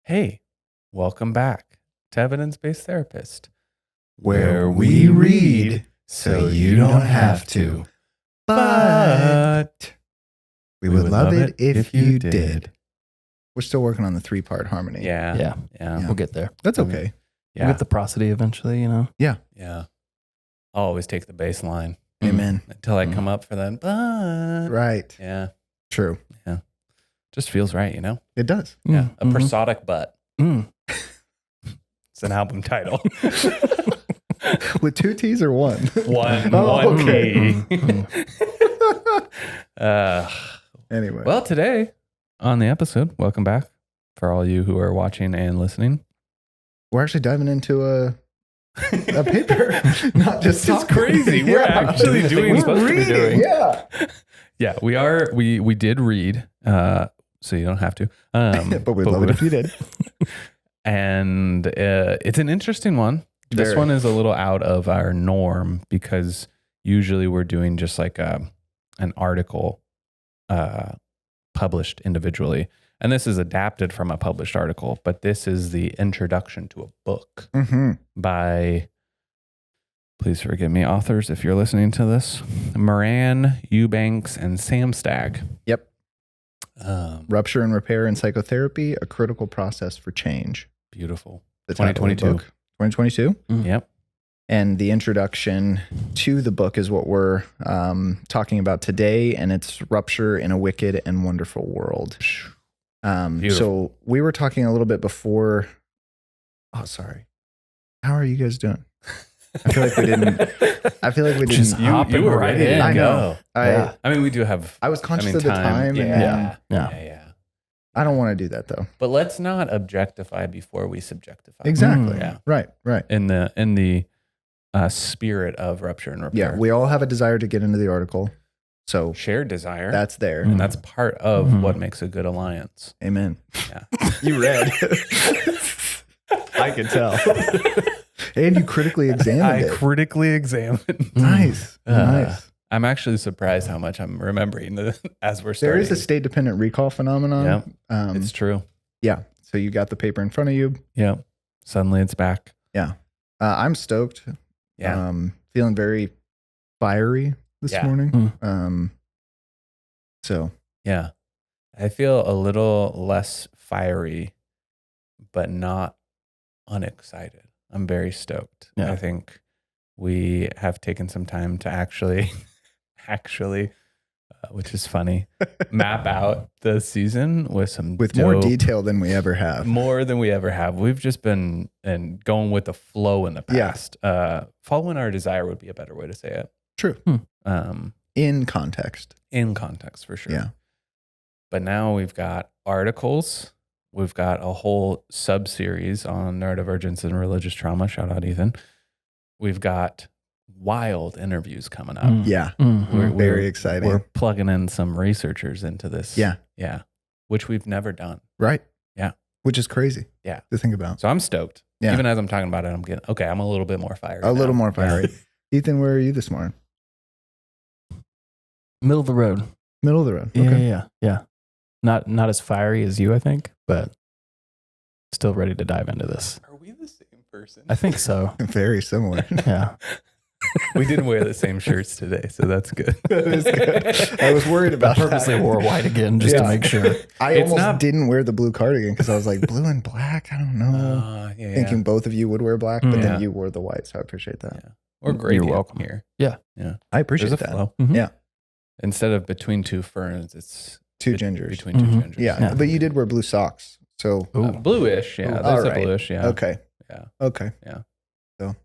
Hey, welcome back to Evidence-Based Therapist, where we read so you don't have to, but we would love it if you did. We're still working on the 3-part harmony. Yeah. We'll get there. That's okay. Yeah. We'll get the prosody eventually, Yeah. I'll always take the bass line. Amen. Until I come up for that, but. Right. Yeah. True. Yeah. Just feels right, you know? It does. Yeah. A prosodic butt. It's an album title. With 2 T's or one? One okay. T. Anyway. Well, today on the episode, welcome back for all you who are watching and listening. We're actually diving into a paper, not just It's crazy. We're actually doing we're supposed to be doing. Yeah. Yeah, we are. We did read, so you don't have to. But we'd love it if you did. And it's an interesting one. This one is a little out of our norm because usually we're doing just like an article published individually. And this is adapted from a published article, but this is the introduction to a book by, please forgive me, authors, if you're listening to this, Moran, Eubanks, and Samstag. Yep. Rupture and Repair in Psychotherapy, a critical process for change. Beautiful. The title of the 2022. book. 2022? Yep. And the introduction to the book is what we're talking about today, and it's Rupture in a Wicked and Wonderful World. So we were talking a little bit before. Oh, sorry. How are you guys doing? I feel like we didn't. Just You were right in. I know. I mean, we do have. I was conscious of the time. Yeah. I don't want to do that though. But let's not objectify before we subjectify. Exactly. Yeah. Right. In the spirit of Rupture and Repair. Yeah. We all have a desire to get into the article. So shared desire. that's there. And that's part of what makes a good alliance. Amen. Yeah. You read. I can tell. And you critically examined it. Critically examined. Nice. Nice. I'm actually surprised how much I'm remembering as we're starting. There is a state-dependent recall phenomenon. Yeah, it's true. Yeah. So you got the paper in front of you. Yeah. Suddenly it's back. Yeah. I'm stoked. Yeah. Feeling very fiery this morning. So. Yeah. I feel a little less fiery, but not unexcited. I'm very stoked. Yeah. I think we have taken some time to actually, which is funny, map out the season with more detail than we ever have. More than we ever have. We've just been going with the flow in the past. Following our desire would be a better way to say it. True. In context. In context, for sure. Yeah. But now we've got articles. We've got a whole sub-series on neurodivergence and religious trauma. Shout out, Ethan. We've got wild interviews coming up. Yeah. We're very exciting. We're plugging in some researchers into this. Yeah. Yeah. Which we've never done. Right. Yeah. Which is crazy. Yeah. To think about. So I'm stoked. Yeah. Even as I'm talking about it, I'm a little bit more fired. A little more fiery. Ethan, where are you this morning? Middle of the road. Middle of the road. Okay. Yeah. Not as fiery as you, I think, but still ready to dive into this. Are we the same person? I think so. Very similar. Yeah. We didn't wear the same shirts today, so that's good. That is good. I was worried about I purposely wore white again just to make sure. I almost didn't wear the blue cardigan because I was like, blue and black? I don't know. Thinking both of you would wear black, but then you wore the white, so I appreciate that. Yeah. Or gradient. You're welcome. Here. Yeah. I appreciate There's a that. flow. Yeah. Instead of between two ferns, it's two gingers. Between two gingers. Yeah, but you did wear blue socks. So bluish. Yeah. There's a bluish. Yeah. Okay. Yeah. Okay. Yeah. So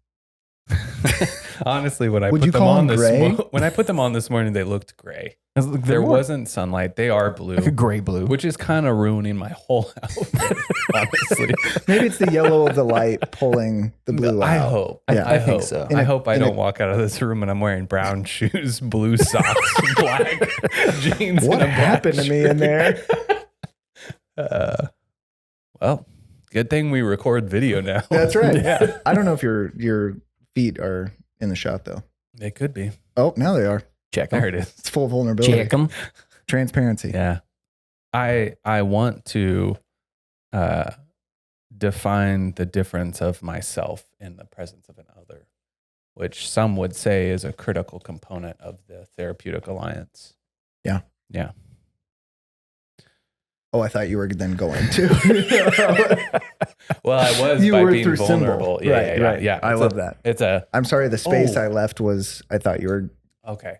honestly, when I Would put you them call on them this gray? when I put them on this morning, they looked gray. There wasn't sunlight. They are blue. Like a gray blue. Which is kind of ruining my whole outfit, honestly. Maybe it's the yellow of the light pulling the blue out. I hope. Yeah. I think hope so. I hope I don't walk out of this room and I'm wearing brown shoes, blue socks, black jeans. What and a happened black to me in there? Well, good thing we record video now. That's right. Yeah. I don't know if your feet are in the shot though. They could be. Oh, now they are. Check There them. it is. It's full vulnerability. Check them. Transparency. Yeah. I want to define the difference of myself in the presence of an other, which some would say is a critical component of the therapeutic alliance. Yeah. Yeah. Oh, I thought you were then going to. Well, I was you by were being through vulnerable. symbol. Right. Yeah. I love that. I'm sorry. The space I left was. I thought you were. Okay.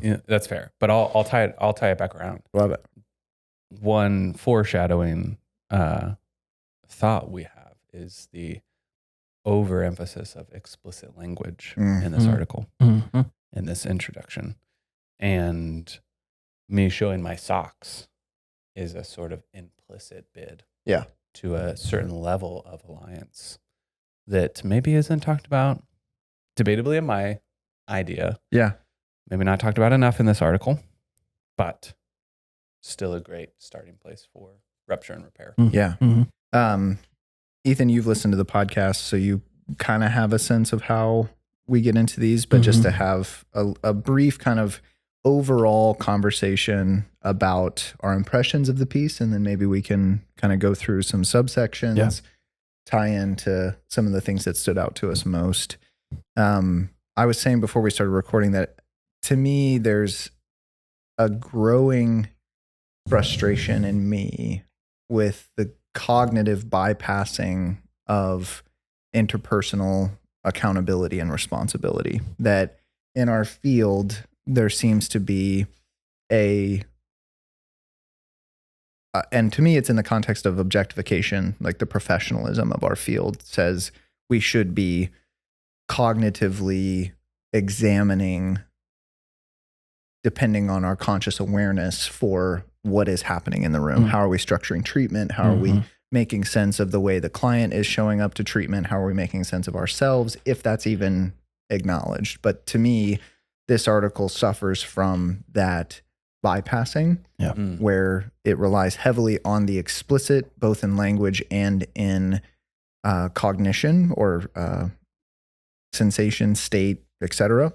Yeah, that's fair. But I'll tie it back around. Love it. One foreshadowing thought we have is the overemphasis of explicit language in this article, in this introduction, and me showing my socks is a sort of implicit bid to a certain level of alliance that maybe isn't talked about, debatably in my idea. Yeah. Maybe not talked about enough in this article, but still a great starting place for rupture and repair. Yeah. Ethan, you've listened to the podcast, so you kind of have a sense of how we get into these, but just to have a brief kind of overall conversation about our impressions of the piece, and then maybe we can kind of go through some subsections, tie into some of the things that stood out to us most. I was saying before we started recording that to me, there's a growing frustration in me with the cognitive bypassing of interpersonal accountability and responsibility. That in our field, there seems to be and to me, it's in the context of objectification, like the professionalism of our field says we should be cognitively examining, depending on our conscious awareness, for what is happening in the room. How are we structuring treatment? How are we making sense of the way the client is showing up to treatment? How are we making sense of ourselves, if that's even acknowledged? But to me, this article suffers from that bypassing, where it relies heavily on the explicit, both in language and in cognition or sensation, state, etc.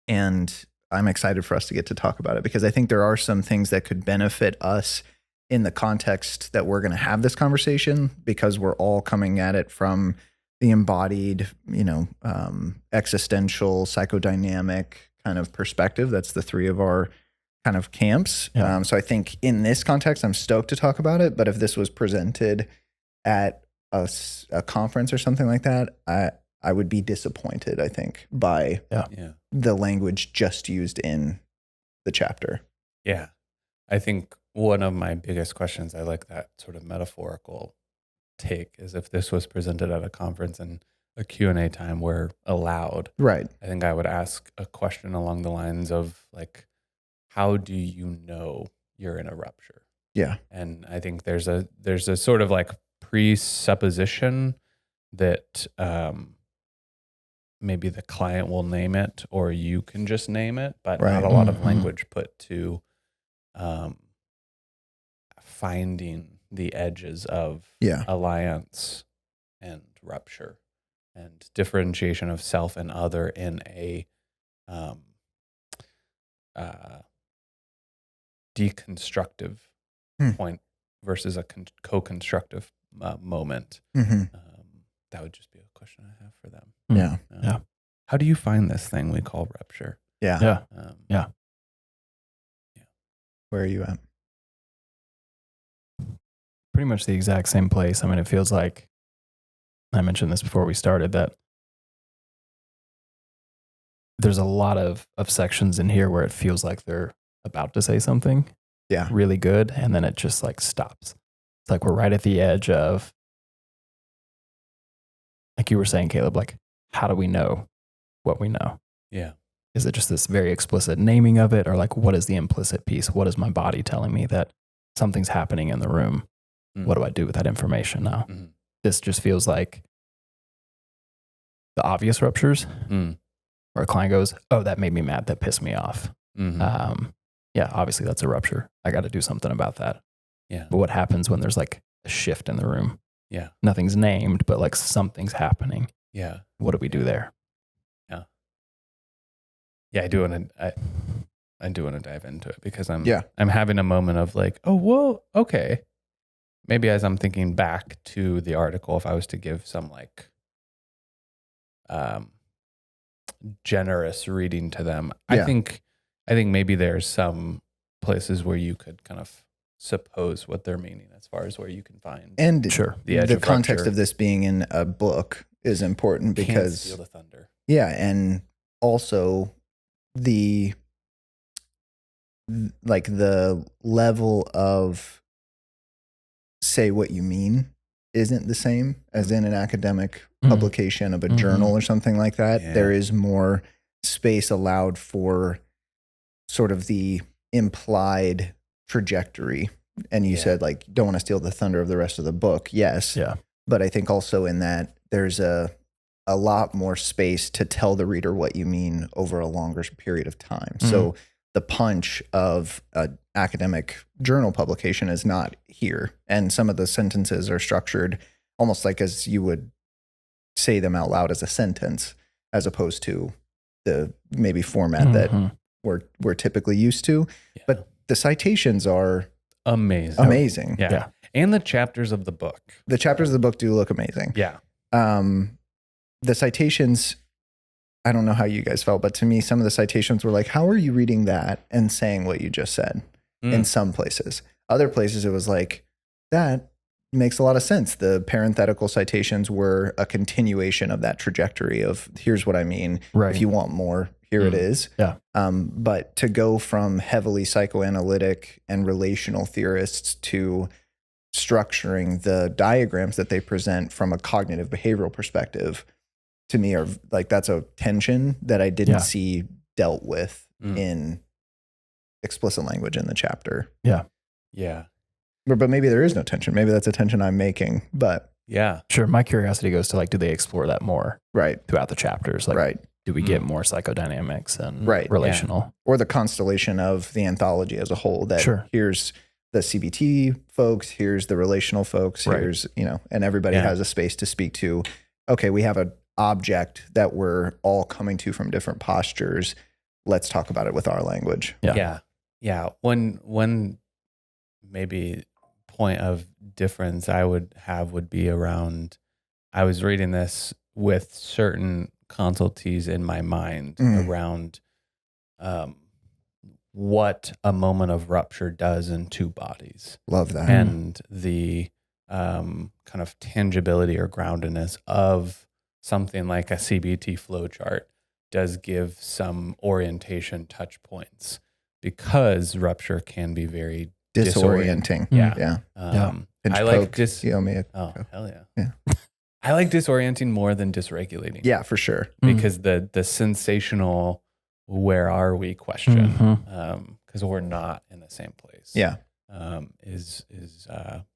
And I'm excited for us to get to talk about it, because I think there are some things that could benefit us in the context that we're going to have this conversation, because we're all coming at it from the embodied, existential, psychodynamic kind of perspective. That's the three of our kind of camps. So I think in this context, I'm stoked to talk about it. But if this was presented at a conference or something like that, I would be disappointed, I think, by the language just used in the chapter. Yeah. I think one of my biggest questions, I like that sort of metaphorical take, is if this was presented at a conference and a Q&A time were allowed. Right. I think I would ask a question along the lines of, like, how do you know you're in a rupture? Yeah. And I think there's a sort of like presupposition that maybe the client will name it, or you can just name it, but not a lot of language put to finding the edges of alliance and rupture and differentiation of self and other in a deconstructive point versus a co-constructive moment. That would just be a question I have for them. Yeah. How do you find this thing we call rupture? Yeah. Where are you at? Pretty much the exact same place. I mean, it feels like, I mentioned this before we started, that there's a lot of sections in here where it feels like they're about to say something really good, and then it just like stops. It's like we're right at the edge of, like you were saying, Caleb, like, how do we know what we know? Yeah. Is it just this very explicit naming of it, or like, what is the implicit piece? What is my body telling me that something's happening in the room? What do I do with that information now? This just feels like the obvious ruptures, where a client goes, oh, that made me mad. That pissed me off. Yeah, obviously that's a rupture. I got to do something about that. Yeah. But what happens when there's like a shift in the room? Yeah. Nothing's named, but like something's happening. Yeah. What do we do there? Yeah, I do want to dive into it, because I'm having a moment of like, oh, whoa, okay. maybe as I'm thinking back to the article, if I was to give some like generous reading to them, I think maybe there's some places where you could kind of suppose what they're meaning as far as where you can find and the edge the of context rupture. of this being in a book is important Can't because steal the thunder. Yeah, and also the level of say what you mean isn't the same as in an academic publication of a journal or something like that. Yeah. There is more space allowed for sort of the implied trajectory. And you said like, don't want to steal the thunder of the rest of the book. Yes. Yeah. But I think also in that there's a lot more space to tell the reader what you mean over a longer period of time. So the punch of an academic journal publication is not here. And some of the sentences are structured almost like as you would say them out loud as a sentence, as opposed to the maybe format that we're typically used to. Yeah. But the citations are amazing. Yeah. And the chapters of the book. The chapters of the book do look amazing. Yeah. The citations, I don't know how you guys felt, but to me, some of the citations were like, how are you reading that and saying what you just said in some places? Other places, it was like, that makes a lot of sense. The parenthetical citations were a continuation of that trajectory of here's what I mean. Right. If you want more, here it is. Yeah. But to go from heavily psychoanalytic and relational theorists to structuring the diagrams that they present from a cognitive behavioral perspective, to me are like, that's a tension that I didn't see dealt with in explicit language in the chapter. Yeah. Yeah. But maybe there is no tension. Maybe that's a tension I'm making, but yeah. Sure. My curiosity goes to like, do they explore that more throughout the chapters? Like, do we get more psychodynamics and relational? Or the constellation of the anthology as a whole, that here's the CBT folks, here's the relational folks, here's, and everybody has a space to speak to. Okay, we have an object that we're all coming to from different postures. Let's talk about it with our language. Yeah. One maybe point of difference I would have would be around, I was reading this with certain consultees in my mind around what a moment of rupture does in two bodies. Love that. And the kind of tangibility or groundedness of something like a CBT flowchart does give some orientation touch points, because rupture can be very disorienting. Yeah. Pinch I like poke, you owe me a hell yeah. I like disorienting more than dysregulating. Yeah, for sure. Because the sensational where are we question, because we're not in the same place. Yeah. Is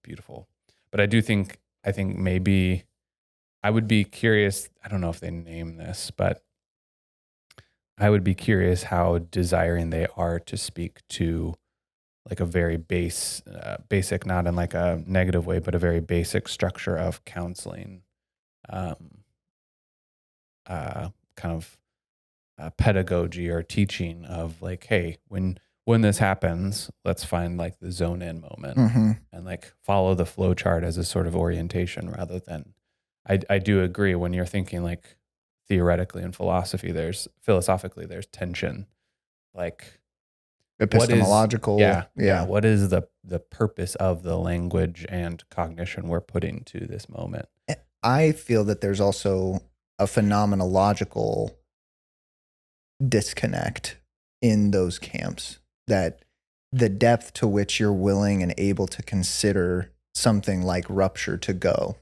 beautiful. But I think maybe I would be curious, I don't know if they name this, but I would be curious how desiring they are to speak to like a very basic, not in like a negative way, but a very basic structure of counseling, kind of pedagogy or teaching of like, hey, when this happens, let's find like the zone in moment and like follow the flow chart as a sort of orientation rather than, I do agree when you're thinking like theoretically and philosophically, there's tension, like epistemological. What is the purpose of the language and cognition we're putting to this moment? I feel that there's also a phenomenological disconnect in those camps, that the depth to which you're willing and able to consider something like rupture to go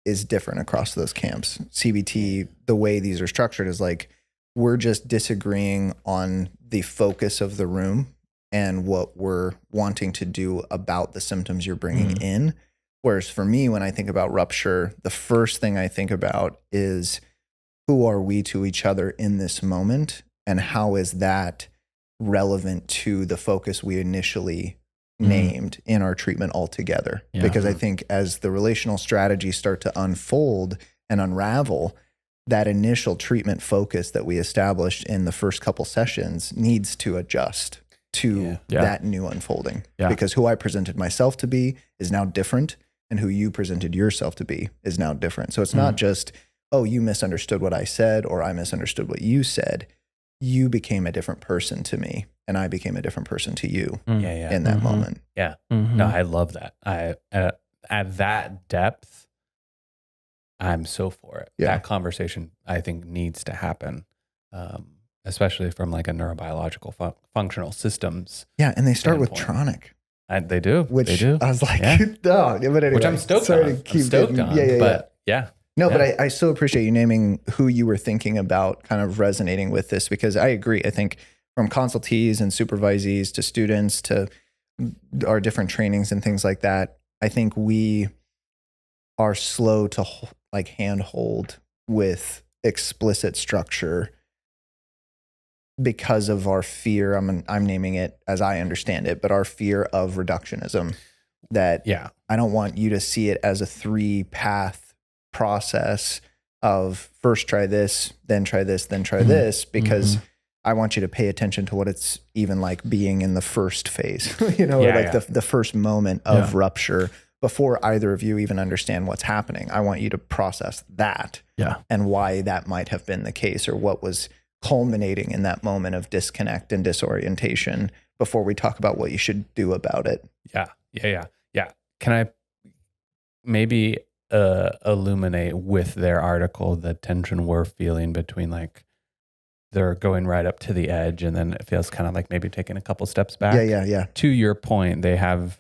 is different across those camps. CBT, the way these are structured is like, we're just disagreeing on the focus of the room and what we're wanting to do about the symptoms you're bringing in. Whereas for me, when I think about rupture, the first thing I think about is, who are we to each other in this moment? And how is that relevant to the focus we initially named in our treatment altogether? Because I think as the relational strategies start to unfold and unravel, that initial treatment focus that we established in the first couple sessions needs to adjust. to that new unfolding. Because who I presented myself to be is now different, and who you presented yourself to be is now different. So it's not just, oh, you misunderstood what I said, or I misunderstood what you said. You became a different person to me, and I became a different person to you in that moment. Yeah. No, I love that. At that depth, I'm so for it. Yeah. That conversation, I think, needs to happen, especially from like a neurobiological functional systems. Yeah, and they start standpoint. with tronic. They do. Which they do. I was like, no. But anyway, which I'm stoked on. No, but I still appreciate you naming who you were thinking about, kind of resonating with this, because I agree. I think from consultees and supervisees to students to our different trainings and things like that, I think we are slow to like handhold with explicit structure because of our fear. I'm naming it as I understand it, but our fear of reductionism. That I don't want you to see it as a 3-path process of first try this, then try this, then try this, because I want you to pay attention to what it's even like being in the first phase, the first moment of rupture before either of you even understand what's happening. I want you to process that and why that might have been the case, or what was culminating in that moment of disconnect and disorientation before we talk about what you should do about it. Yeah. Can I maybe illuminate with their article the tension we're feeling between like they're going right up to the edge, and then it feels kind of like maybe taking a couple steps back. Yeah. To your point, they have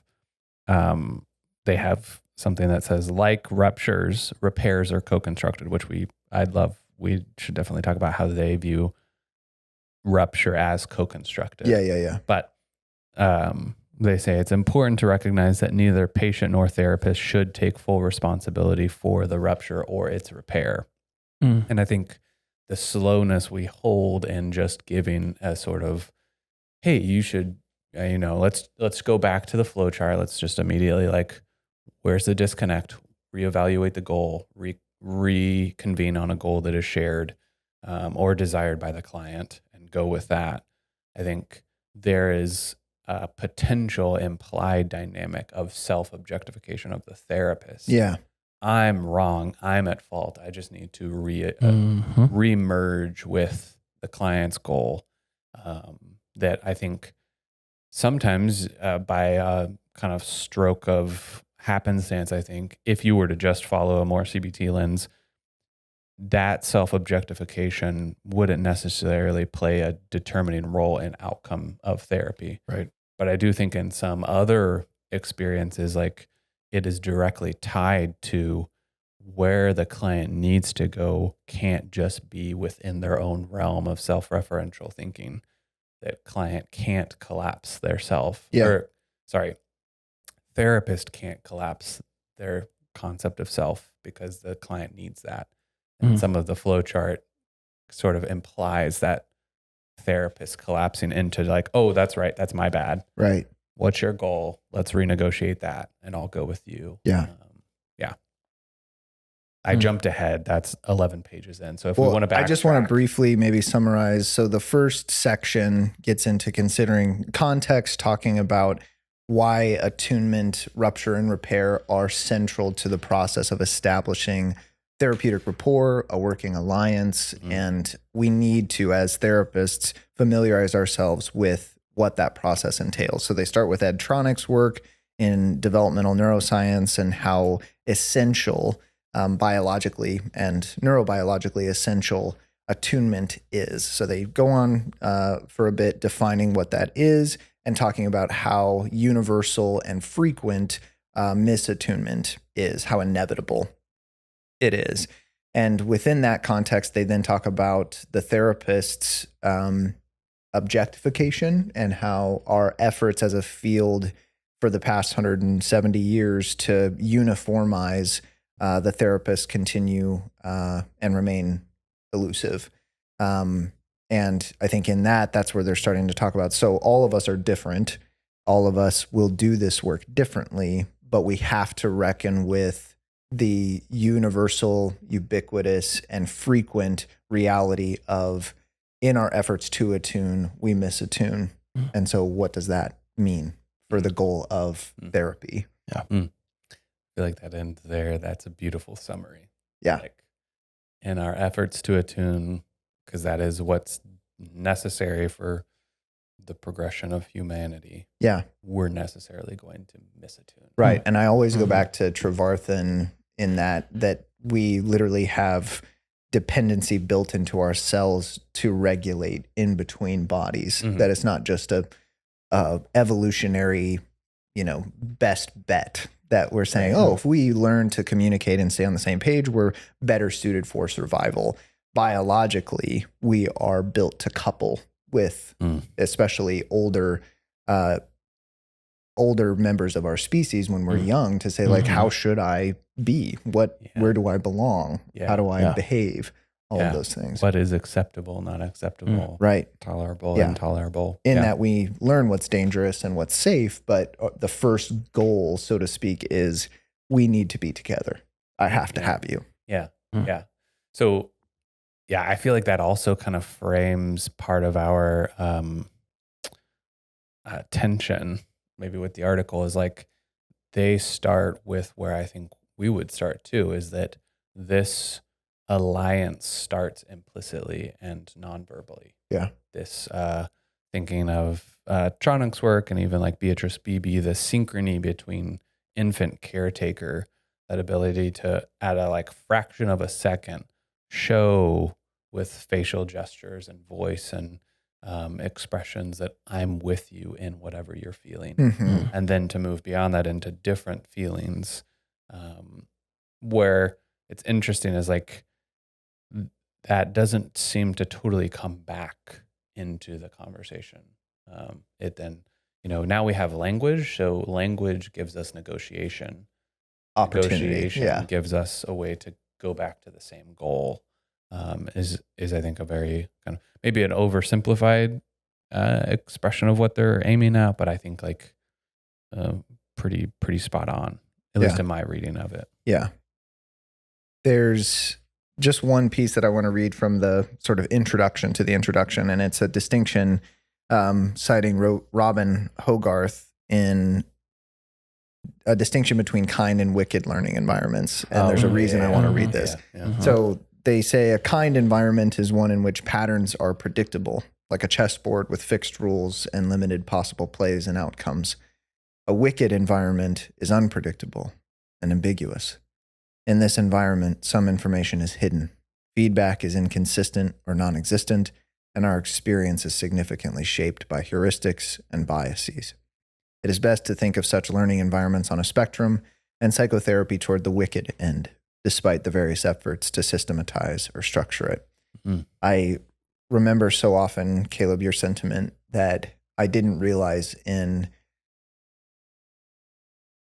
something that says, like ruptures, repairs are co-constructed, which I'd love. We should definitely talk about how they view rupture as co-constructed. Yeah. But they say it's important to recognize that neither patient nor therapist should take full responsibility for the rupture or its repair. And I think the slowness we hold in just giving a sort of, hey, you should, let's go back to the flowchart. Let's just immediately like, where's the disconnect? Reevaluate the goal, reconvene on a goal that is shared or desired by the client, and go with that. I think there is a potential implied dynamic of self-objectification of the therapist. Yeah. I'm wrong. I'm at fault. I just need to re-merge with the client's goal. That I think sometimes by a kind of stroke of happenstance, I think if you were to just follow a more CBT lens, that self-objectification wouldn't necessarily play a determining role in outcome of therapy. Right. But I do think in some other experiences, like it is directly tied to where the client needs to go, can't just be within their own realm of self-referential thinking. That client can't collapse their self. Therapist can't collapse their concept of self because the client needs that. And some of the flowchart sort of implies that therapist collapsing into like, oh, that's right, that's my bad. Right. What's your goal? Let's renegotiate that, and I'll go with you. Yeah. I jumped ahead. That's 11 pages in. So if we want to backtrack. I just want to briefly maybe summarize. So the first section gets into considering context, talking about why attunement, rupture, and repair are central to the process of establishing therapeutic rapport, a working alliance, and we need to, as therapists, familiarize ourselves with what that process entails. So they start with Ed Tronick's work in developmental neuroscience and how essential biologically and neurobiologically essential attunement is. So they go on for a bit defining what that is and talking about how universal and frequent misattunement is, how inevitable it is. And within that context, they then talk about the therapist's objectification and how our efforts as a field for the past 170 years to uniformize the therapist continue and remain elusive. And I think in that's where they're starting to talk about, so all of us are different. All of us will do this work differently, but we have to reckon with the universal, ubiquitous, and frequent reality of, in our efforts to attune, we misattune. And so what does that mean for the goal of therapy? Yeah. I feel like that ends there. That's a beautiful summary. Yeah. Like in our efforts to attune, because that is what's necessary for the progression of humanity. Yeah. We're necessarily going to misattune. Right. And I always go back to Trevarthen in that we literally have dependency built into our cells to regulate in between bodies. That it's not just a evolutionary, best bet that we're saying, if we learn to communicate and stay on the same page, we're better suited for survival. Biologically, we are built to couple with especially older members of our species when we're young to say like, how should I be? Where do I belong? How do I behave? All of those things. What is acceptable, not acceptable, right? Tolerable, intolerable. In that we learn what's dangerous and what's safe, but the first goal, so to speak, is we need to be together. I have to have you. Yeah. Yeah. So, I feel like that also kind of frames part of our tension, maybe with the article, is like they start with where I think we would start too, is that this alliance starts implicitly and non-verbally. Yeah. This thinking of Tronick's work and even like Beatrice Beebe, the synchrony between infant caretaker, that ability to, at a like fraction of a second, show with facial gestures and voice and expressions that I'm with you in whatever you're feeling. And then to move beyond that into different feelings, where it's interesting is like, that doesn't seem to totally come back into the conversation. It then, now we have language. So language gives us negotiation. Opportunity. Negotiation gives us a way to go back to the same goal. Is I think a very kind of maybe an oversimplified expression of what they're aiming at, but I think like pretty spot on, at least in my reading of it. Yeah. There's just one piece that I want to read from the sort of introduction to the introduction, and it's a distinction citing Robin Hogarth in a distinction between kind and wicked learning environments. And there's a reason I want to read this. So they say a kind environment is one in which patterns are predictable, like a chessboard with fixed rules and limited possible plays and outcomes. A wicked environment is unpredictable and ambiguous. In this environment, some information is hidden. Feedback is inconsistent or non-existent, and our experience is significantly shaped by heuristics and biases. It is best to think of such learning environments on a spectrum, and psychotherapy toward the wicked end, despite the various efforts to systematize or structure it. I remember so often, Caleb, your sentiment that I didn't realize in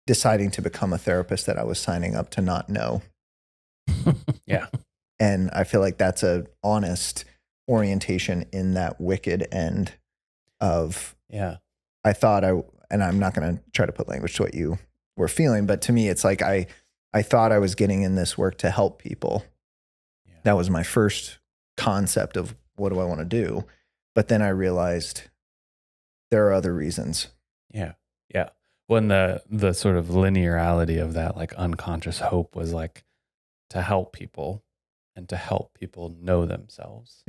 deciding to become a therapist that I was signing up to not know. And I feel like that's a honest orientation in that wicked end of, I thought and I'm not going to try to put language to what you were feeling, but to me, it's like, I thought I was getting in this work to help people. That was my first concept of what do I want to do? But then I realized there are other reasons. When the sort of linearity of that like unconscious hope was like to help people and to help people know themselves.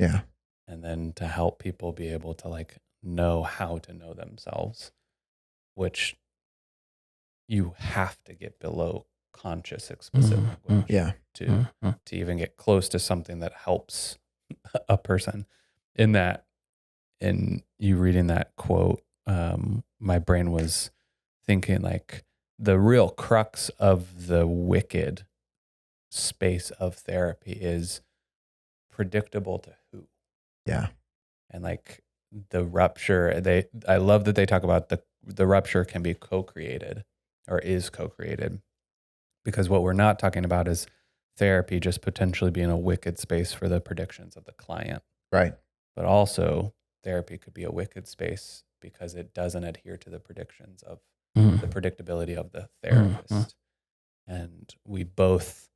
And then to help people be able to like know how to know themselves, which you have to get below conscious explicit language to even get close to something that helps a person. In you reading that quote, my brain was thinking like the real crux of the wicked space of therapy is predictable to who. And like the rupture, I love that they talk about the rupture can be co-created or is co-created, because what we're not talking about is therapy just potentially being a wicked space for the predictions of the client. Right. But also therapy could be a wicked space because it doesn't adhere to the predictions of the predictability of the therapist. And we both,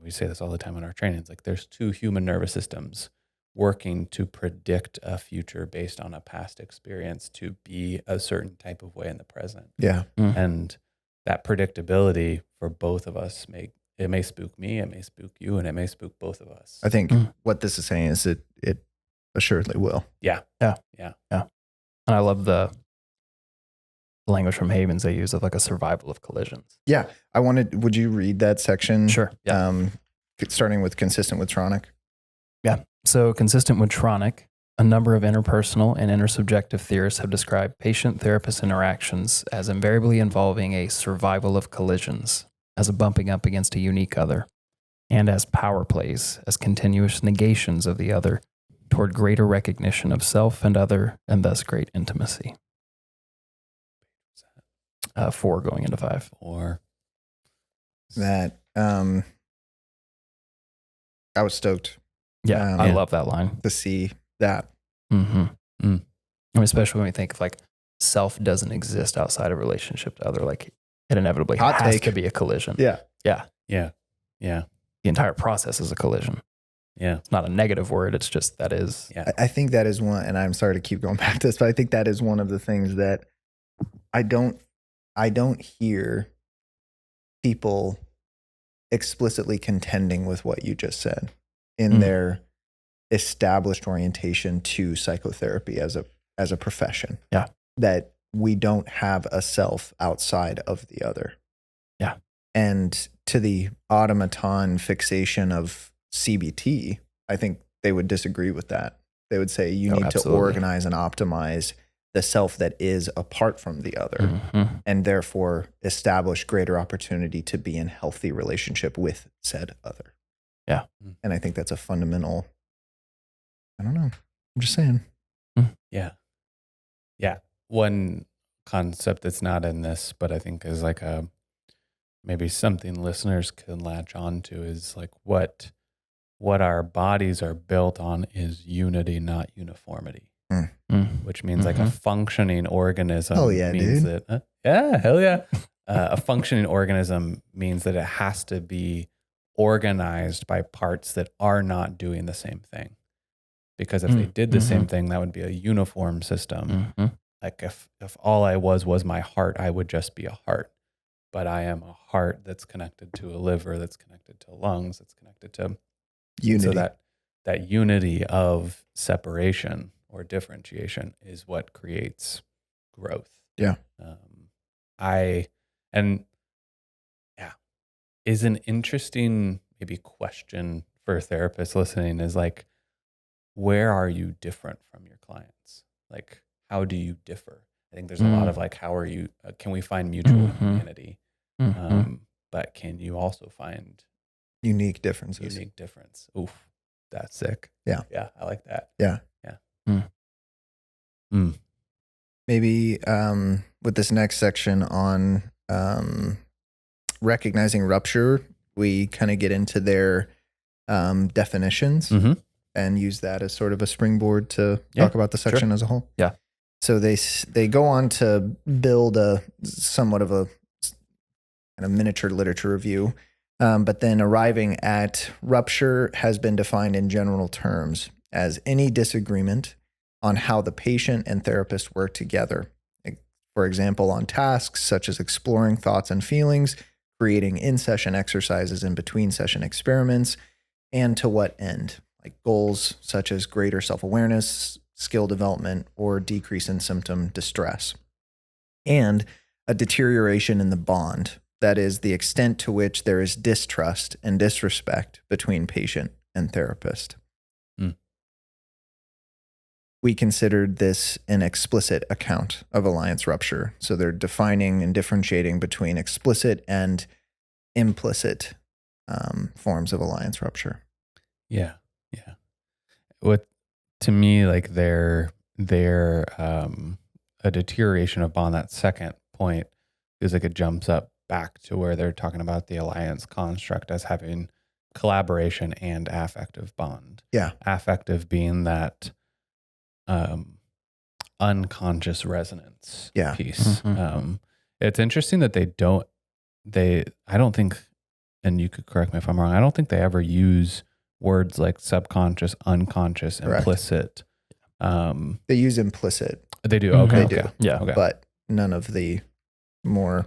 we say this all the time in our trainings, like there's two human nervous systems working to predict a future based on a past experience to be a certain type of way in the present. Yeah. And that predictability for both of us it may spook me, it may spook you, and it may spook both of us. I think what this is saying is that it assuredly will. Yeah. And I love the language from Havens they use of like a survival of collisions. Yeah. Would you read that section? Sure. Yeah. Starting with consistent with Tronic. Yeah. So consistent with Tronic, a number of interpersonal and intersubjective theorists have described patient-therapist interactions as invariably involving a survival of collisions, as a bumping up against a unique other, and as power plays, as continuous negations of the other toward greater recognition of self and other, and thus great intimacy. 4 going into 5. Or that I was stoked. Yeah, I love that line. To see that. Mm-hmm. I mean, especially when we think of like self doesn't exist outside of relationship to other, like it inevitably has to be a collision. Yeah. The entire process is a collision. Yeah. It's not a negative word. It's just that is. Yeah. I think that is one, and I'm sorry to keep going back to this, but I think that is one of the things that I don't hear people explicitly contending with what you just said in their established orientation to psychotherapy as a profession. Yeah. That we don't have a self outside of the other. Yeah. And to the automaton fixation of CBT, I think they would disagree with that. They would say you need to organize and optimize the self that is apart from the other, and therefore establish greater opportunity to be in healthy relationship with said other. Yeah. And I think that's a fundamental, I don't know, I'm just saying. Yeah. One concept that's not in this, but I think is like maybe something listeners can latch on to is like what our bodies are built on is unity, not uniformity. Which means like a functioning organism means dude. that, a functioning organism means that it has to be organized by parts that are not doing the same thing. Because if they did the same thing, that would be a uniform system. Like if all I was my heart, I would just be a heart. But I am a heart that's connected to a liver, that's connected to lungs, that's connected to unity. So that unity of separation or differentiation is what creates growth. Yeah. Is an interesting maybe question for therapists listening is like, where are you different from your clients? Like, how do you differ? I think there's a lot of like, how are you, can we find mutual humanity? But can you also find unique differences? Oof, that's sick. Yeah. Yeah. I like that. Yeah. Maybe with this next section on recognizing rupture, we kind of get into their definitions and use that as sort of a springboard to talk about the section as a whole. Yeah. So they go on to build a somewhat of a kind of miniature literature review, but then arriving at rupture has been defined in general terms as any disagreement on how the patient and therapist work together. For example, on tasks such as exploring thoughts and feelings, creating in-session exercises and between-session experiments, and to what end, like goals such as greater self-awareness, skill development, or decrease in symptom distress. And a deterioration in the bond, that is, the extent to which there is distrust and disrespect between patient and therapist. We considered this an explicit account of alliance rupture. So they're defining and differentiating between explicit and implicit forms of alliance rupture. Yeah. What to me, like they're a deterioration of bond. That second point is like it jumps up back to where they're talking about the alliance construct as having collaboration and affective bond. Yeah, affective being that unconscious resonance piece. It's interesting that I don't think, and you could correct me if I'm wrong, I don't think they ever use words like subconscious, unconscious, Correct. implicit. They use implicit. They do. Okay. They okay. do. Yeah. Okay. But none of the more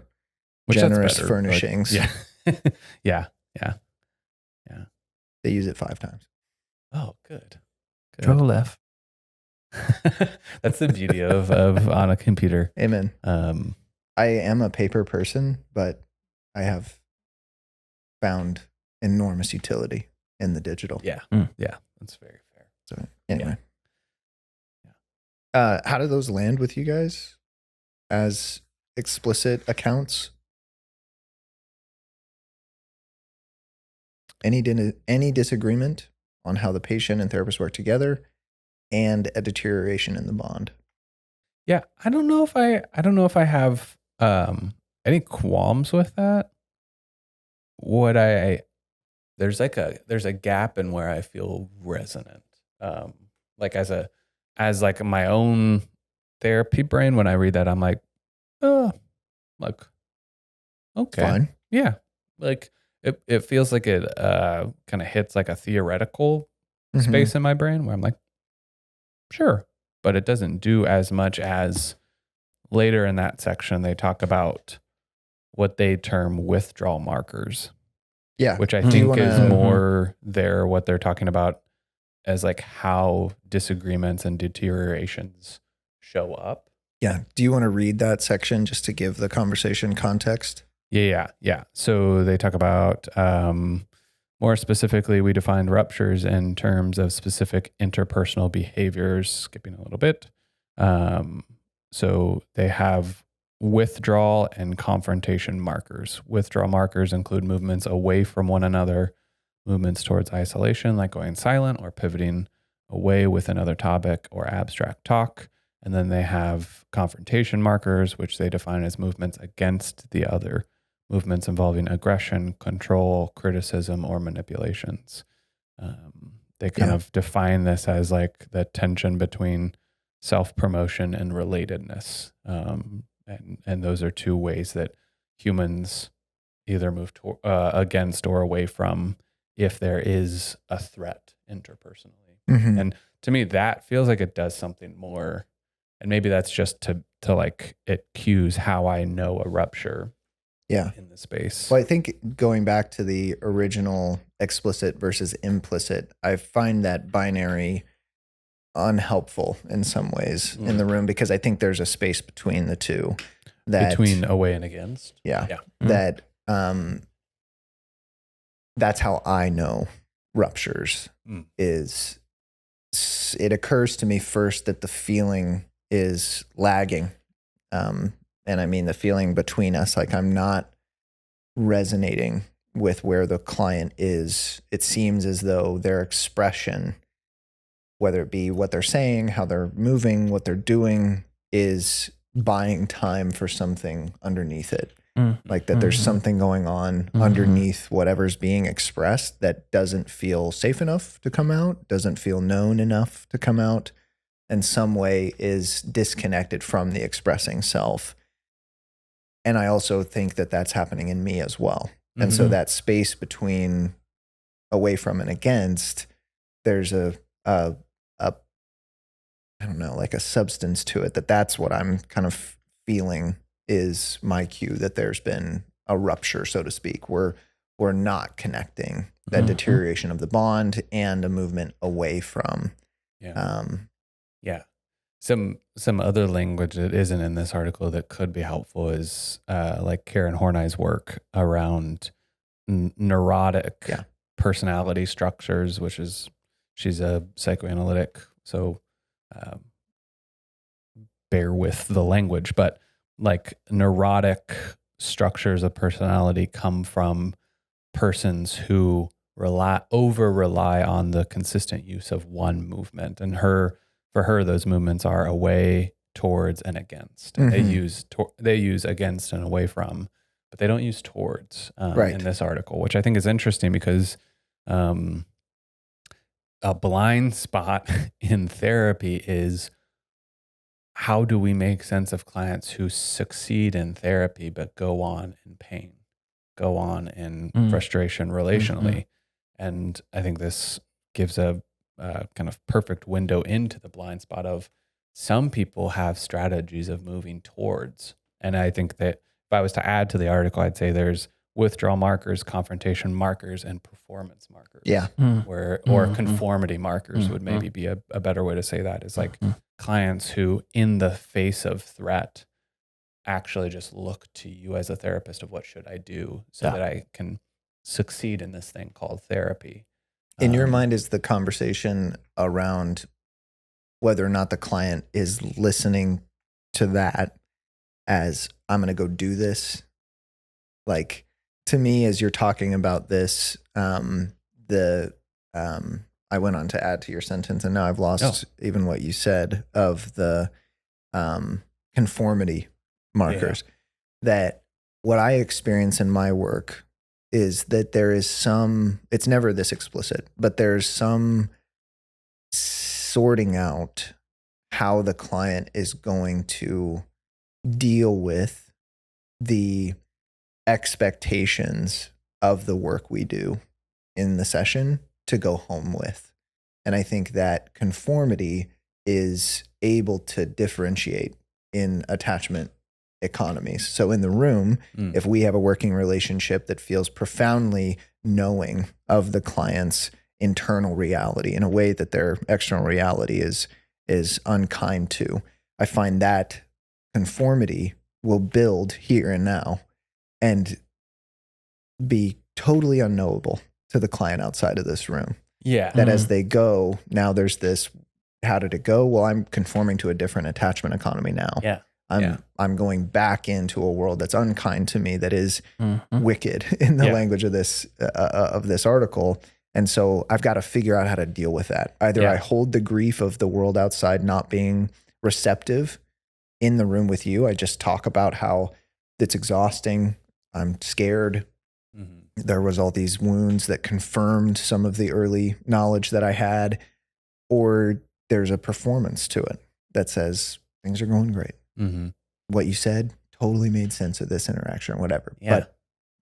Which that's generous better, furnishings. yeah. Yeah. Yeah. They use it 5 times. Oh, good. Control F. That's the beauty of on a computer. Amen. I am a paper person, but I have found enormous utility in the digital. Yeah. Yeah. That's very fair. So anyway. How do those land with you guys as explicit accounts? Any disagreement on how the patient and therapist work together, and a deterioration in the bond? Yeah, I don't know if I have any qualms with that. There's a gap in where I feel resonant. Like as like my own therapy brain, when I read that, I'm like, oh, like, okay. Fine. Yeah. Like it feels like it kind of hits like a theoretical space in my brain where I'm like, sure. But it doesn't do as much as later in that section, they talk about what they term withdrawal markers. Yeah. Which I think is more what they're talking about as like how disagreements and deteriorations show up. Yeah. Do you want to read that section just to give the conversation context? Yeah. So they talk about, more specifically, we defined ruptures in terms of specific interpersonal behaviors, skipping a little bit. So they have withdrawal and confrontation markers. Withdrawal markers include movements away from one another, movements towards isolation, like going silent or pivoting away with another topic or abstract talk. And then they have confrontation markers, which they define as movements against the other, movements involving aggression, control, criticism, or manipulations. They kind of define this as like the tension between self-promotion and relatedness. And those are 2 ways that humans either move against or away from if there is a threat interpersonally. Mm-hmm. And to me, that feels like it does something more. And maybe that's just to like, it cues how I know a rupture in the space. Well, I think going back to the original explicit versus implicit, I find that binary unhelpful in some ways in the room, because I think there's a space between the two. Between away and against? Yeah. That that's how I know ruptures is. It occurs to me first that the feeling is lagging. And I mean the feeling between us, like I'm not resonating with where the client is. It seems as though their expression, whether it be what they're saying, how they're moving, what they're doing, is buying time for something underneath it. Like that there's something going on underneath whatever's being expressed that doesn't feel safe enough to come out, doesn't feel known enough to come out, in some way is disconnected from the expressing self. And I also think that that's happening in me as well. And so that space between away from and against, there's a I don't know, like a substance to it, that's what I'm kind of feeling is my cue that there's been a rupture, so to speak. We're not connecting, that deterioration of the bond and a movement away from. Some other language that isn't in this article that could be helpful is like Karen Horney's work around neurotic personality structures, which is, she's a psychoanalytic, so bear with the language, but like neurotic structures of personality come from persons who over rely on the consistent use of one movement. And for her, those movements are away, towards, and against. And they use against and away from, but they don't use towards in this article, which I think is interesting because a blind spot in therapy is, how do we make sense of clients who succeed in therapy but go on in pain, go on in frustration relationally? And I think this gives a kind of perfect window into the blind spot of some people have strategies of moving towards. And I think that if I was to add to the article, I'd say there's withdrawal markers, confrontation markers, and performance markers. Yeah. Or conformity markers would maybe be a better way to say that. Is like clients who, in the face of threat, actually just look to you as a therapist of what should I do so that I can succeed in this thing called therapy. In your mind, is the conversation around whether or not the client is listening to that as I'm going to go do this? Like, to me, as you're talking about this, I went on to add to your sentence, and now I've lost even what you said of the conformity markers. That what I experience in my work is that there is some, it's never this explicit, but there's some sorting out how the client is going to deal with the expectations of the work we do in the session to go home with. And I think that conformity is able to differentiate in attachment economies. So in the room, if we have a working relationship that feels profoundly knowing of the client's internal reality in a way that their external reality is unkind to, I find that conformity will build here and now and be totally unknowable to the client outside of this room. Yeah. That as they go, now there's this, how did it go? Well, I'm conforming to a different attachment economy now. Yeah. I'm going back into a world that's unkind to me, that is wicked in the language of this article. And so I've got to figure out how to deal with that. Either I hold the grief of the world outside not being receptive in the room with you. I just talk about how it's exhausting. I'm scared. There was all these wounds that confirmed some of the early knowledge that I had, or there's a performance to it that says things are going great. What you said totally made sense of this interaction or whatever. But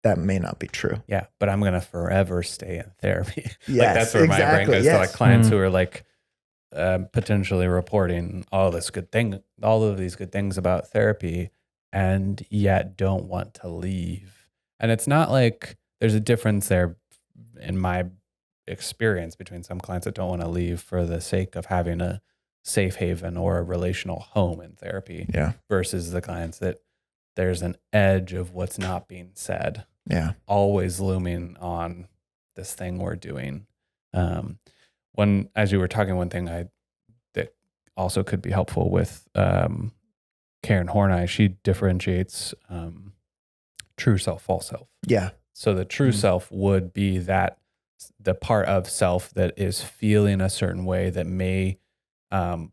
that may not be true. Yeah, but I'm going to forever stay in therapy. Yes, like that's where my brain goes to like clients who are like potentially reporting all of these good things about therapy and yet don't want to leave. And it's not like there's a difference there in my experience between some clients that don't want to leave for the sake of having a safe haven or a relational home in therapy versus the clients that there's an edge of what's not being said. Always looming on this thing we're doing. As you were talking, one thing that also could be helpful with Karen Horney, she differentiates true self, false self. So the true self would be that the part of self that is feeling a certain way that may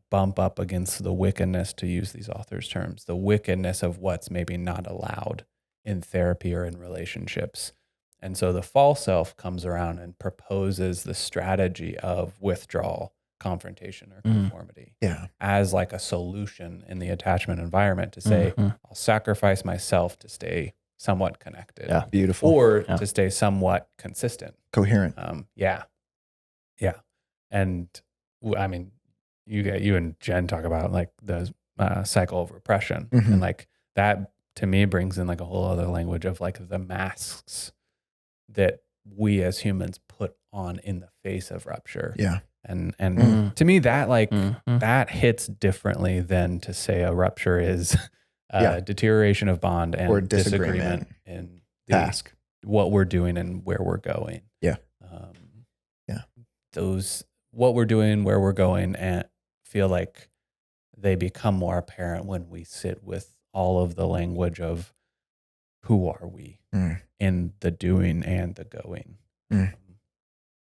bump up against the wickedness, to use these authors' terms, the wickedness of what's maybe not allowed in therapy or in relationships. And so the false self comes around and proposes the strategy of withdrawal, confrontation, or conformity as like a solution in the attachment environment to say, I'll sacrifice myself to stay somewhat connected. Beautiful. Or to stay somewhat consistent. Coherent. And I mean, you and Jen talk about like the cycle of repression, and like that to me brings in like a whole other language of like the masks that we as humans put on in the face of rupture. And to me that like that hits differently than to say a rupture is deterioration of bond and or disagreement in the task, what we're doing and where we're going. Those what we're doing, where we're going, and feel like they become more apparent when we sit with all of the language of who are we in the doing and the going,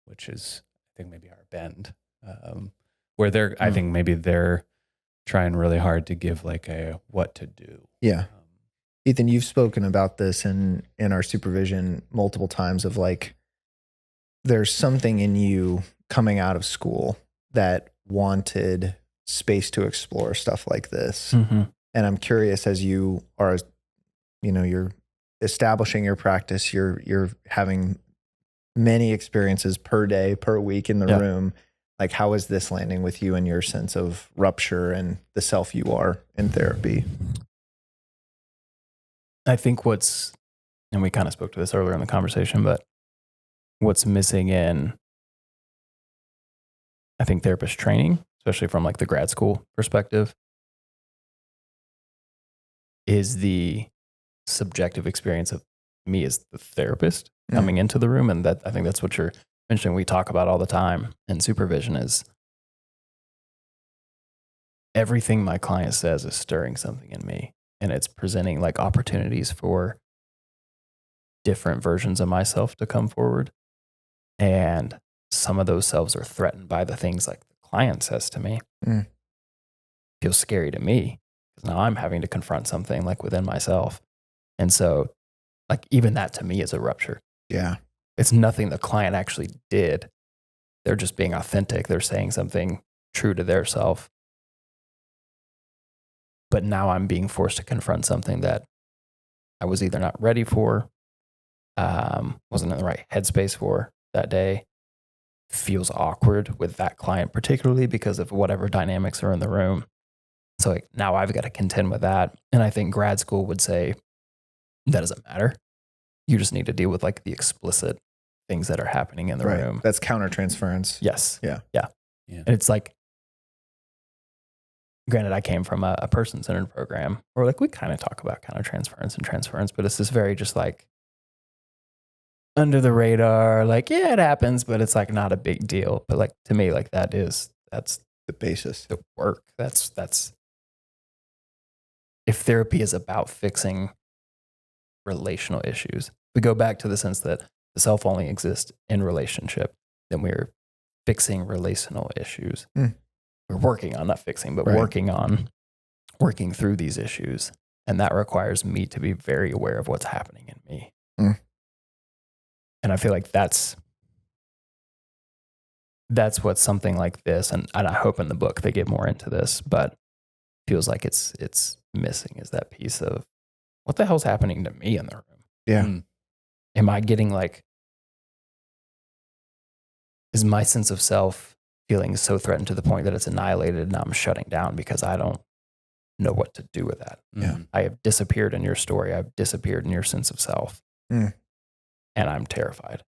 which is, I think, maybe our bend, where they're, I think maybe they're trying really hard to give like a what to do. Ethan, you've spoken about this in our supervision multiple times of like, there's something in you coming out of school that wanted space to explore stuff like this. And I'm curious, as you are, you're establishing your practice, you're having many experiences per day, per week in the Yeah. room. Like, how is this landing with you and your sense of rupture and the self you are in therapy? I think and we kind of spoke to this earlier in the conversation, but what's missing in, I think, therapist training, especially from like the grad school perspective, is the subjective experience of me as the therapist coming into the room. And that, I think that's what you're mentioning. We talk about all the time in supervision is everything my client says is stirring something in me, and it's presenting like opportunities for different versions of myself to come forward. And some of those selves are threatened by the things like the client says to me. Feels scary to me because now I'm having to confront something like within myself. And so like even that to me is a rupture. Yeah. It's nothing the client actually did. They're just being authentic. They're saying something true to their self. But now I'm being forced to confront something that I was either not ready for, wasn't in the right headspace for that day. Feels awkward with that client, particularly because of whatever dynamics are in the room. So like now I've got to contend with that. And I think grad school would say that doesn't matter. You just need to deal with like the explicit things that are happening in the room. That's countertransference. Yes. Yeah. And it's like, granted, I came from a person-centered program where like we kind of talk about countertransference and transference, but it's this very just like under the radar, like, yeah, it happens, but it's like not a big deal. But like to me, like that's the basis. the work. That's if therapy is about fixing relational issues, we go back to the sense that the self only exists in relationship, then we're fixing relational issues. We're working on, not fixing, but working through these issues. And that requires me to be very aware of what's happening in me. And I feel like that's what something like this, and I hope in the book they get more into this, but feels like it's missing is that piece of what the hell's happening to me in the room? Yeah. Am I getting like, is my sense of self feeling so threatened to the point that it's annihilated and I'm shutting down because I don't know what to do with that? Yeah. I have disappeared in your story. I've disappeared in your sense of self. And I'm terrified.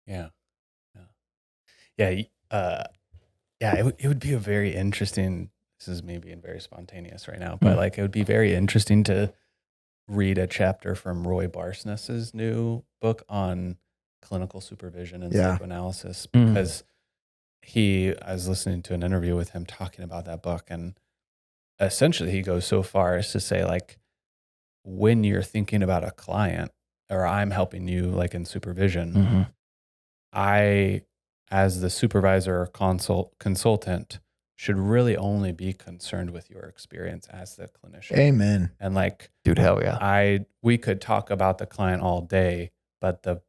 Yeah. It would be a very interesting, this is me being very spontaneous right now, but like it would be very interesting to read a chapter from Roy Barsness's new book on clinical supervision and psychoanalysis, because I was listening to an interview with him talking about that book, and essentially he goes so far as to say, like, when you're thinking about a client or I'm helping you like in supervision, I, as the supervisor or consultant, should really only be concerned with your experience as the clinician. Amen. And like, Dude, hell yeah. We could talk about the client all day, but the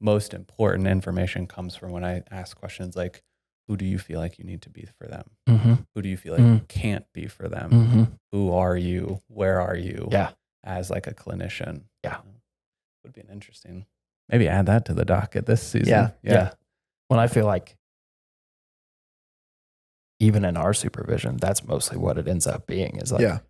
most important information comes from when I ask questions like, who do you feel like you need to be for them? Who do you feel like you can't be for them? Who are you? Where are you? As like a clinician. Would be an interesting, maybe add that to the docket this season. Yeah. When I feel like even in our supervision, that's mostly what it ends up being is like,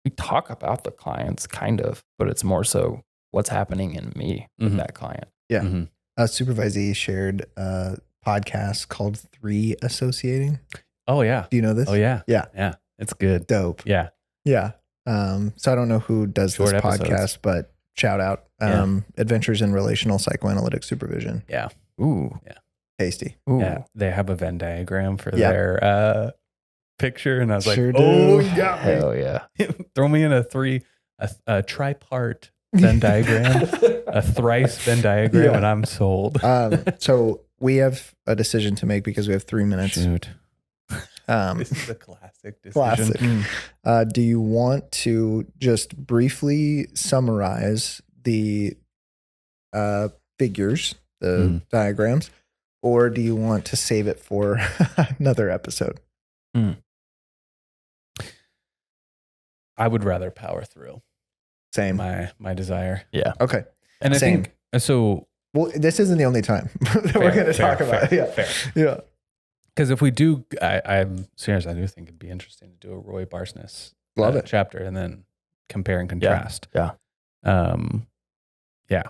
we talk about the clients kind of, but it's more so what's happening in me with that client. Yeah. A supervisee shared a podcast called 3 Associating. Oh yeah. Do you know this? Oh yeah. Yeah. It's good. Dope. Yeah. So I don't know who does Short this podcast, episodes. but shout out. Adventures in Relational Psychoanalytic Supervision. Yeah. Ooh. Yeah. Tasty. Ooh. Yeah. They have a Venn diagram for their picture, and I was like, Sure oh, do. you got me. Hell yeah. Throw me in a tripart Venn diagram, a thrice Venn diagram, and I'm sold. So we have a decision to make because we have 3 minutes. Shoot. This is a classic decision. Classic. Do you want to just briefly summarize the figures, the diagrams, or do you want to save it for another episode? I would rather power through. Same. My desire. Yeah. Okay. And I Same. think So, well, this isn't the only time that we're going to talk about it. Fair. Yeah. Because if we do, I'm serious. I do think it'd be interesting to do a Roy Barsness Love it chapter and then compare and contrast. Yeah. Yeah.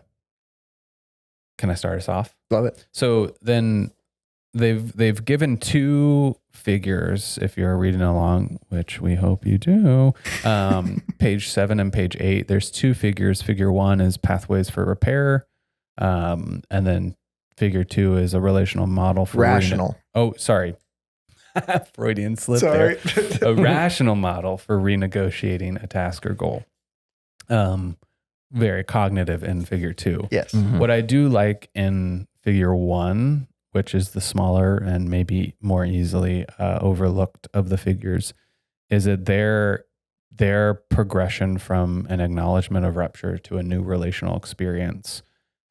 Can I start us off? Love it. So then they've given two figures, if you're reading along, which we hope you do. Page 7 and page 8. There's two figures. Figure 1 is pathways for repair, and then figure 2 is a relational model for rational. Sorry. Freudian slip Sorry. there. A rational model for renegotiating a task or goal. Very cognitive in figure 2. Yes. Mm-hmm. What I do like in figure 1, which is the smaller and maybe more easily overlooked of the figures, is that their progression from an acknowledgement of rupture to a new relational experience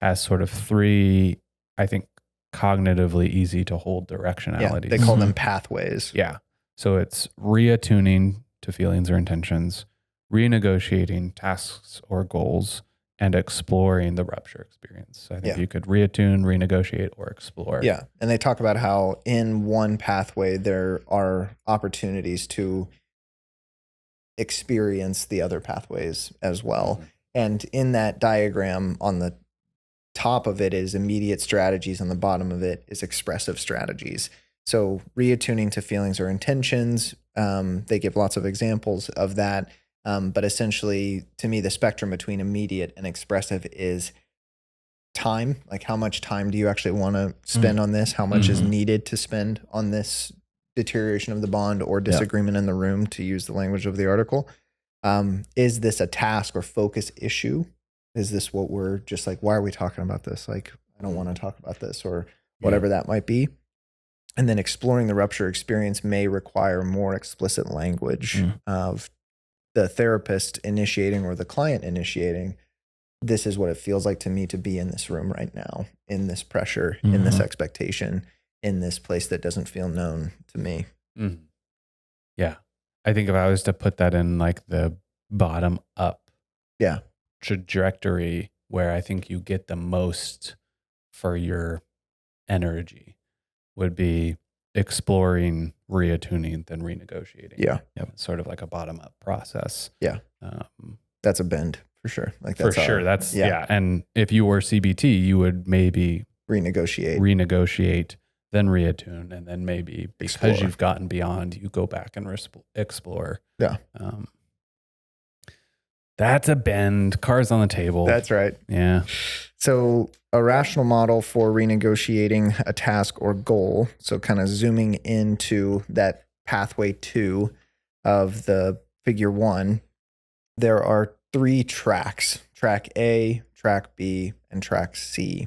has sort of 3, I think, cognitively easy to hold directionalities. Yeah, they call them pathways. Yeah. So it's reattuning to feelings or intentions, renegotiating tasks or goals, and exploring the rupture experience. So I think you could reattune, renegotiate, or explore. Yeah. And they talk about how in one pathway, there are opportunities to experience the other pathways as well. Mm-hmm. And in that diagram, on the top of it is immediate strategies, on the bottom of it is expressive strategies. So reattuning to feelings or intentions, they give lots of examples of that. But essentially, to me, the spectrum between immediate and expressive is time. Like, how much time do you actually want to spend on this? How much is needed to spend on this deterioration of the bond or disagreement in the room, to use the language of the article? Is this a task or focus issue? Is this what we're just like, why are we talking about this? Like, I don't want to talk about this, or whatever that might be. And then exploring the rupture experience may require more explicit language of the therapist initiating or the client initiating. This is what it feels like to me to be in this room right now, in this pressure, in this expectation, in this place that doesn't feel known to me. Mm-hmm. Yeah. I think if I was to put that in like the bottom up trajectory, where I think you get the most for your energy, would be exploring, reattuning, then renegotiating. Yeah. Sort of like a bottom up process. Yeah. That's a bend for sure. Like, that's for sure. That's And if you were CBT, you would maybe renegotiate, then reattune, and then maybe because you've gotten beyond, you go back and explore. Yeah. That's a bend. Cards on the table. That's right. Yeah. So a rational model for renegotiating a task or goal. So kind of zooming into that pathway 2 of the figure 1, there are 3 tracks: track A, track B, and track C.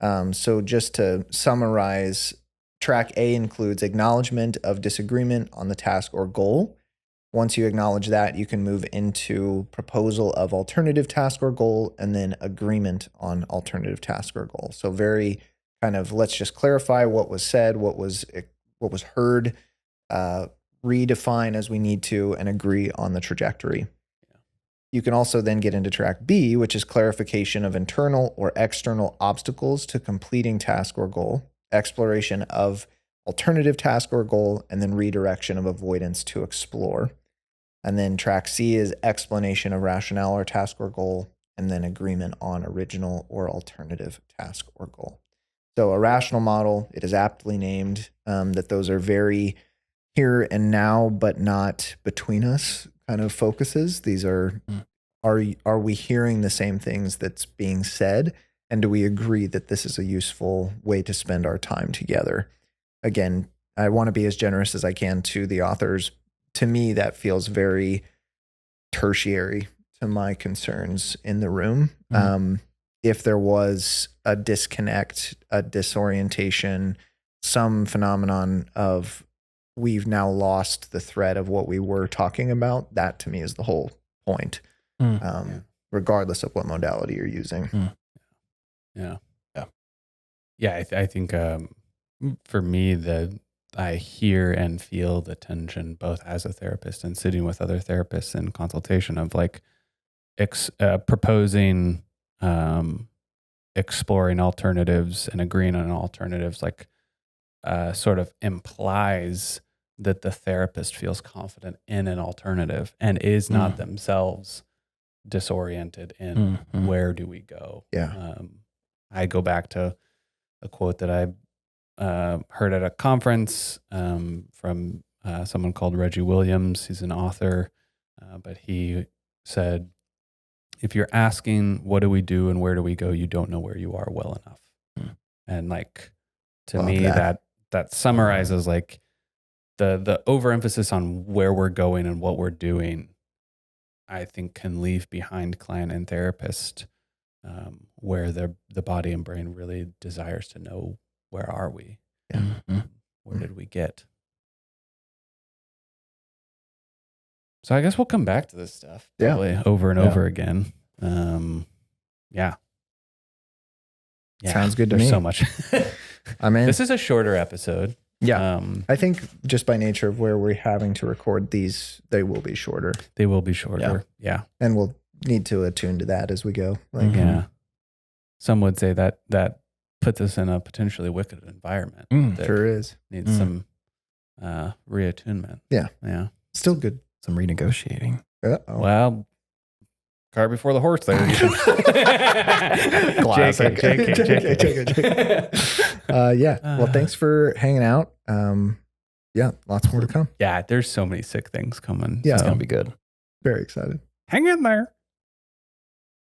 So just to summarize, track A includes acknowledgement of disagreement on the task or goal. Once you acknowledge that, you can move into proposal of alternative task or goal, and then agreement on alternative task or goal. So very kind of, let's just clarify what was said, what was heard, redefine as we need to, and agree on the trajectory. You can also then get into track B, which is clarification of internal or external obstacles to completing task or goal, exploration of alternative task or goal, and then redirection of avoidance to explore. And then track C is explanation of rationale or task or goal, and then agreement on original or alternative task or goal. So a rational model, it is aptly named, that those are very here and now, but not between us kind of focuses. These are we hearing the same things that's being said? And do we agree that this is a useful way to spend our time together? Again, I want to be as generous as I can to the authors. To me, that feels very tertiary to my concerns in the room. If there was a disconnect, a disorientation, some phenomenon of we've now lost the thread of what we were talking about, that to me is the whole point, regardless of what modality you're using. I think for me, I hear and feel the tension both as a therapist and sitting with other therapists in consultation of like proposing exploring alternatives and agreeing on alternatives, like sort of implies that the therapist feels confident in an alternative and is not themselves disoriented in where do we go. Yeah. I go back to a quote that I heard at a conference from someone called Reggie Williams. He's an author, but he said, if you're asking what do we do and where do we go, you don't know where you are well enough. And like, to Love me, that summarizes like the overemphasis on where we're going and what we're doing, I think can leave behind client and therapist, where the body and brain really desires to know, where are we? Where did we get? So I guess we'll come back to this stuff probably over and over again. Yeah. Sounds good to me. me. So much. I mean, this is a shorter episode. Yeah. I think just by nature of where we're having to record these, they will be shorter. They will be shorter. Yeah. And we'll need to attune to that as we go. Like, yeah. Some would say that puts us in a potentially wicked environment. That sure is. Needs some reattunement. Yeah. Yeah. Still good. Some renegotiating. Well, cart before the horse there. Classic. Yeah. Well, thanks for hanging out. Yeah. Lots more to come. Yeah. There's so many sick things coming. Yeah. It's going to be good. Very excited. Hang in there.